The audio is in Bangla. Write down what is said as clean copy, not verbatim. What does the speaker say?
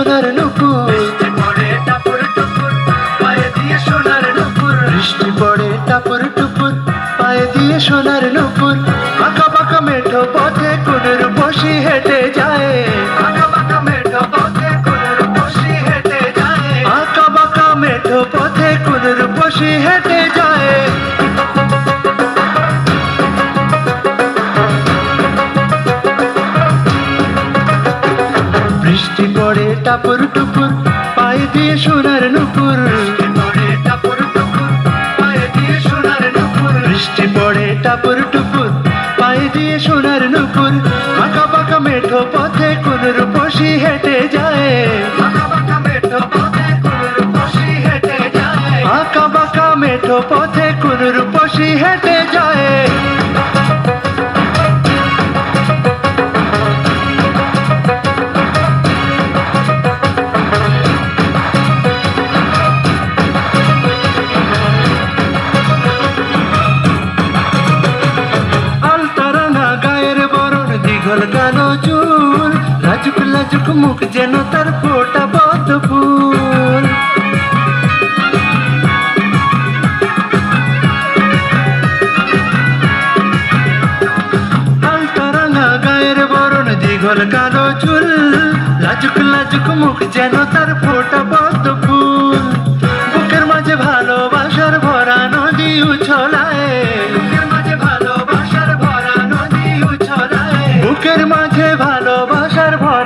সোনার নুপুর, বৃষ্টি পড়ে টাপুর টুপুর পায়ে দিয়ে সোনার নুপুর, বৃষ্টি পড়ে টাপুর টুপুর পায়ে দিয়ে সোনার নুপুর। আঁকা বাঁকা মেঠো পথে কোন রূপসী হেঁটে যায়, আঁকা বাঁকা মেঠো পথে কোন রূপসী হেঁটে যায়, আঁকা বাঁকা মেঠো পথে কোন রূপসী হেঁটে যায়। বৃষ্টি পড়ে টাপুর টুপুর পায়ে দিয়ে সোনার নুপুর, বৃষ্টি পড়ে টাপুর টুপুর পায়ে দিয়ে সোনার নুপুর, বৃষ্টি পড়ে টাপুর টুপুর পায়ে দিয়ে সোনার নুপুর। আঁকা বাঁকা মেঠো পথে কোন রূপসী হেঁটে যায়, আঁকা বাঁকা মেঠো পথে কোন রূপসী হেঁটে যায়, আঁকা বাঁকা মেঠো পথে কোন রূপসী হেঁটে যায়। আলতারানা গায়ের বরণ, দীঘল কালো চুল, লাজুক লাজুক মুখ যেন তার ফোটা পদ্ম ফুল। আলতারানা গায়ের বরণ, দীঘল কালো চুল, লাজুক লাজুক মুখ যেন তার ফোটা পদ্ম ফুল। বুকের মাঝে ভালোবাসার ভরা নদী উছলায়, বুকের মাঝে ভালোবাসার ভরা নদী উছলায়, বুকের মাঝে ভালোবাসার